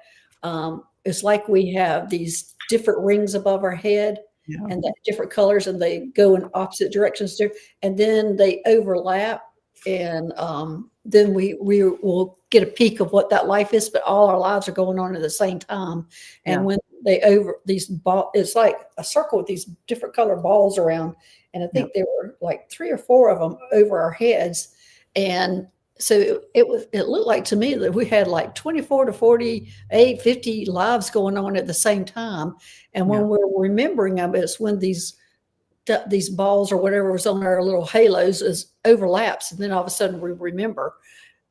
it's like we have these different rings above our head. Yeah. And that different colors, and they go in opposite directions too, and then they overlap, and then we will get a peek of what that life is, but all our lives are going on at the same time. And when they it's like a circle with these different color balls around, and I think there were like 3 or 4 of them over our heads, and so it looked like to me that we had like 24 to 48, 50 lives going on at the same time. And when we're remembering them, it's when these balls or whatever was on our little halos overlaps, and then all of a sudden we remember.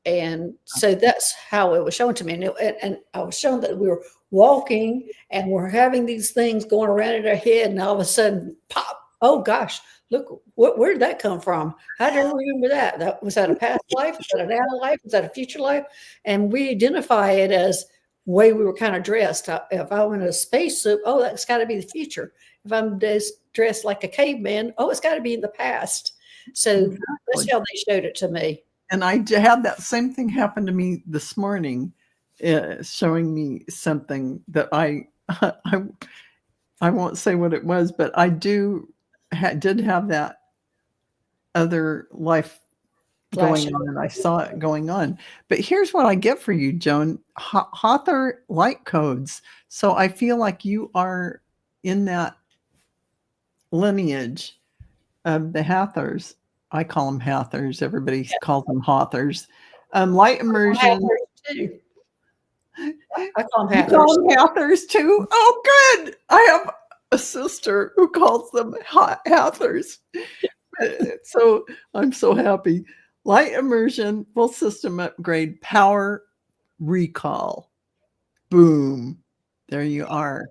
And so that's how it was shown to me. And I was shown that we were walking and we're having these things going around in our head, and all of a sudden, pop! Oh gosh! Look, where did that come from? How do I remember that? Was that a past life? Was that an now life? Was that a future life? And we identify it as the way we were kind of dressed. If I'm in a spacesuit, oh, that's got to be the future. If I'm dressed like a caveman, oh, it's got to be in the past. So that's how they showed it to me. And I had that same thing happen to me this morning, showing me something that I won't say what it was, but I did have that other life going on, and I saw it going on. But here's what I get for you, Joan. Hathor light codes. So I feel like you are in that lineage of the Hathors. I call them Hathors. Everybody calls them Hathors. Light immersion. I call them Hathors. You call them Hathors too? Oh, good. I have a sister who calls them Hathors. So I'm so happy. Light immersion, full system upgrade, power recall. Boom. There you are.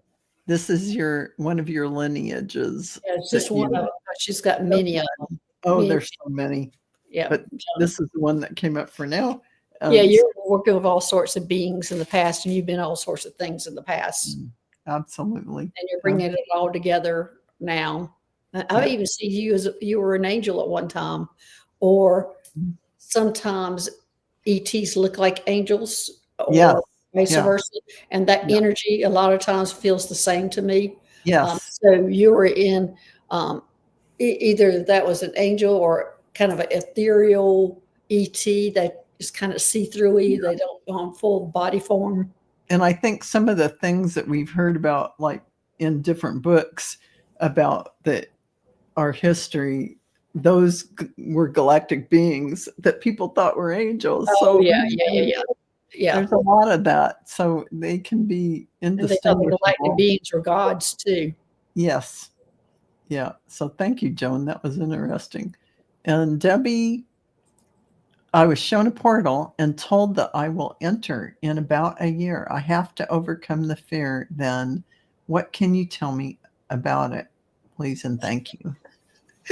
This is one of your lineages. Yeah, it's just one of them. She's got many of them. Oh, there's so many. Yeah. But this is the one that came up for now. You're working with all sorts of beings in the past, and you've been all sorts of things in the past. Absolutely. And you're bringing it all together now. I even see you as you were an angel at one time, or sometimes ETs look like angels, or vice versa. And that energy a lot of times feels the same to me. Yes. So you were in either that was an angel or kind of an ethereal ET that is kind of see-through-y. They don't go on full body form. And I think some of the things that we've heard about, like in different books about our history, those were galactic beings that people thought were angels. Oh, so yeah. There's a lot of that. So they can be indistinguishable. And they thought the galactic beings were gods too. Yes. Yeah. So thank you, Joan. That was interesting. And Debbie, I was shown a portal and told that I will enter in about a year. I have to overcome the fear then. What can you tell me about it? Please and thank you.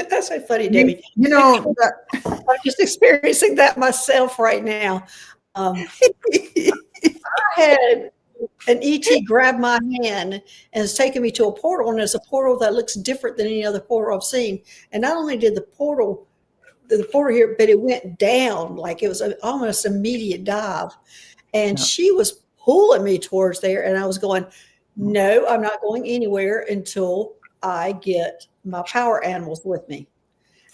That's so funny, Debbie. I'm just experiencing that myself right now. I had an ET grab my hand and it's taken me to a portal, and it's a portal that looks different than any other portal I've seen. And not only did the portal here, but it went down, like it was almost immediate dive. And she was pulling me towards there, and I was going, no, I'm not going anywhere until I get my power animals with me.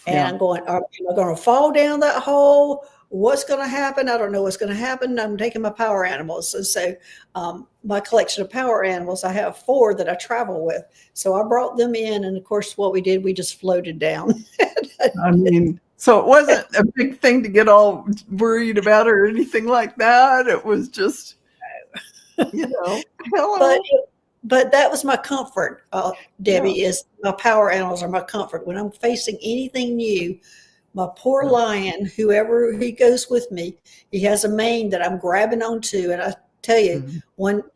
And I'm going, am I going to fall down that hole, what's going to happen. I don't know what's going to happen. I'm taking my power animals. And so my collection of power animals, I have 4 that I travel with. So I brought them in. And of course, what we did, we just floated down. I mean, so it wasn't a big thing to get all worried about or anything like that. It was just, hello. But that was my comfort, Debbie, is my power animals are my comfort. When I'm facing anything new, my poor lion, whoever he goes with me, he has a mane that I'm grabbing onto. And I tell you,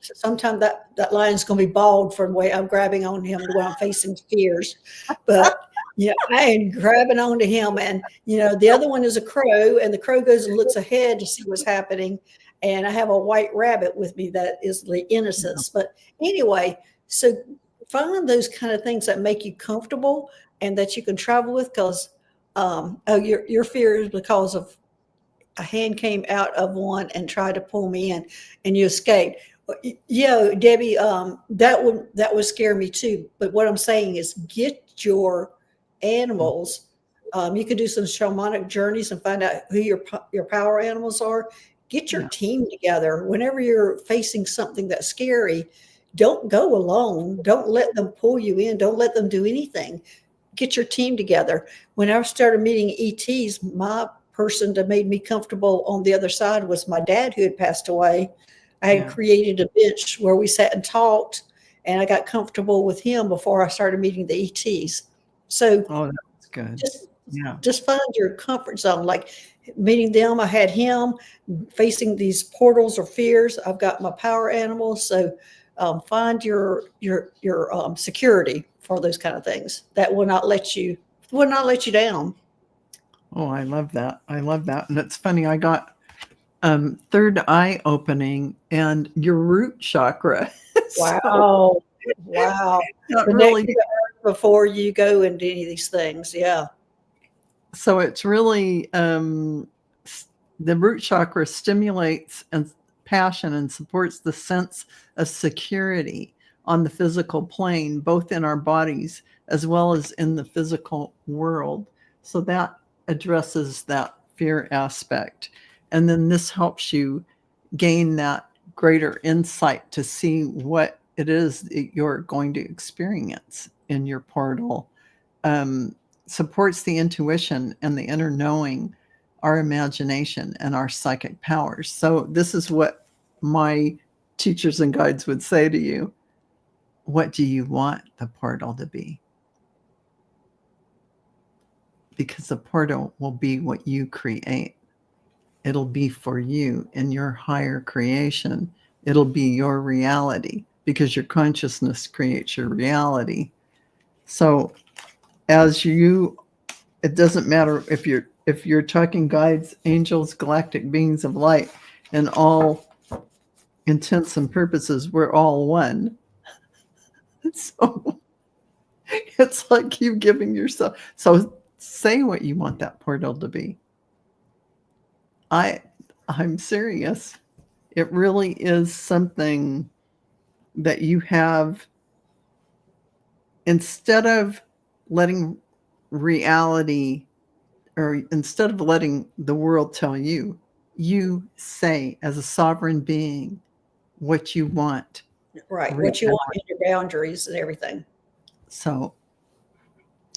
sometime that lion's going to be bald from the way I'm grabbing on him when I'm facing fears. But I am grabbing onto him. And, the other one is a crow, and the crow goes and looks ahead to see what's happening. And I have a white rabbit with me that is the innocence. But anyway, so find those kind of things that make you comfortable and that you can travel with, because your fear is because of a hand came out of one and tried to pull me in and you escaped. Debbie, that would scare me too. But what I'm saying is get your animals. You can do some shamanic journeys and find out who your power animals are. Get your team together. Whenever you're facing something that's scary, don't go alone. Don't let them pull you in. Don't let them do anything. Get your team together. When I started meeting ETs, my person that made me comfortable on the other side was my dad, who had passed away. I had created a bench where we sat and talked, and I got comfortable with him before I started meeting the ETs. So that's good. Just find your comfort zone. Like meeting them, I had him facing these portals or fears. I've got my power animals. So find your security for those kind of things that will not let you down. Oh, I love that. And it's funny, I got third eye opening and your root chakra. Wow. Really, before you go into any of these things. Yeah. So it's really the root chakra stimulates and passion and supports the sense of security on the physical plane, both in our bodies as well as in the physical world. So that addresses that fear aspect. And then this helps you gain that greater insight to see what it is that you're going to experience in your portal. Supports the intuition and the inner knowing, our imagination and our psychic powers. So this is what my teachers and guides would say to you. What do you want the portal to be? Because the portal will be what you create. It'll be for you in your higher creation. It'll be your reality, because your consciousness creates your reality. So it doesn't matter if you're talking guides, angels, galactic beings of light, and all intents and purposes, we're all one. So it's like you giving yourself. So say what you want that portal to be. I'm serious. It really is something that you have, instead of letting reality, or instead of letting the world tell you, you say as a sovereign being what you want. Right. What you want in your boundaries and everything. So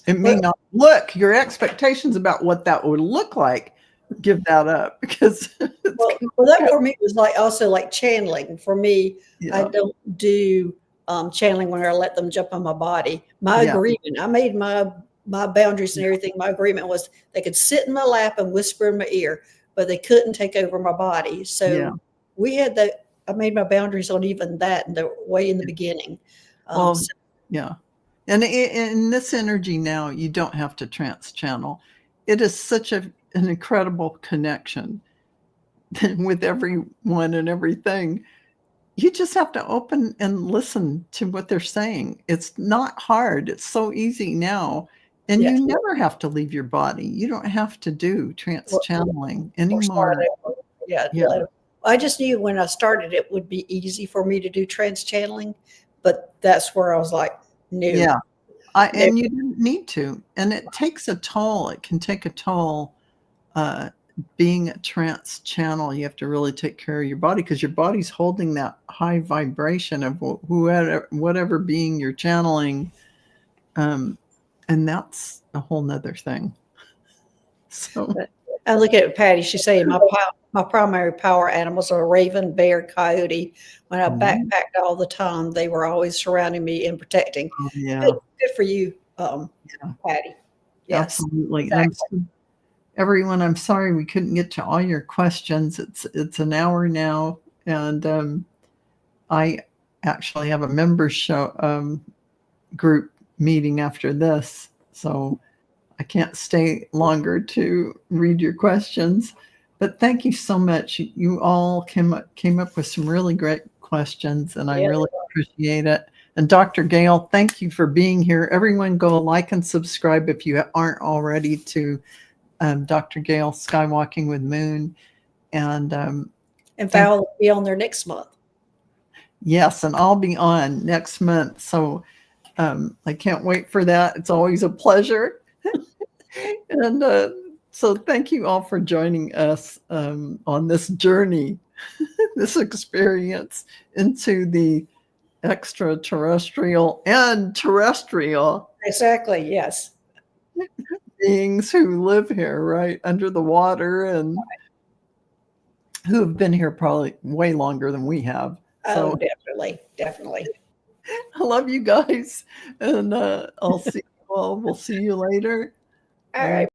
it may not look, your expectations about what that would look like, give that up, because that for me was also like channeling. For me, I don't do channeling when I let them jump on my body. My agreement, I made my boundaries and everything. My agreement was they could sit in my lap and whisper in my ear, but they couldn't take over my body. So we had that. I made my boundaries on even that way in the beginning. And in this energy now, you don't have to trans-channel. It is such an incredible connection with everyone and everything. You just have to open and listen to what they're saying. It's not hard. It's so easy now. And you never have to leave your body. You don't have to do trans-channeling anymore. I just knew when I started it would be easy for me to do trans-channeling, but that's where I was like, no. Yeah. And you didn't need to. And it takes a toll. It can take a toll being a trance channel, you have to really take care of your body because your body's holding that high vibration of whoever, whatever being you're channeling. And that's a whole nother thing. So I look at Patty, she's saying my primary power animals are raven, bear, coyote. When I backpacked all the time, they were always surrounding me and protecting. yeah, Good for you, yeah, Patty. Yes, absolutely. exactly. Everyone, I'm sorry we couldn't get to all your questions. It's an hour now, and I actually have a members show group meeting after this, so I can't stay longer to read your questions. But thank you so much. You all came up with some really great questions, and I Yeah. really appreciate it. And Dr. Gail, thank you for being here. Everyone go like and subscribe if you aren't already to Dr. Gail-Skywalking with Moon. And Val will be on there next month. yes, and I'll be on next month. So I can't wait for that. It's always a pleasure. And so thank you all for joining us on this journey, this experience into the extraterrestrial and terrestrial Exactly. Yes. beings who live here, right, under the water, and who have been here probably way longer than we have. Oh, So definitely. Definitely. I love you guys, and I'll see you all. We'll see you later. All right.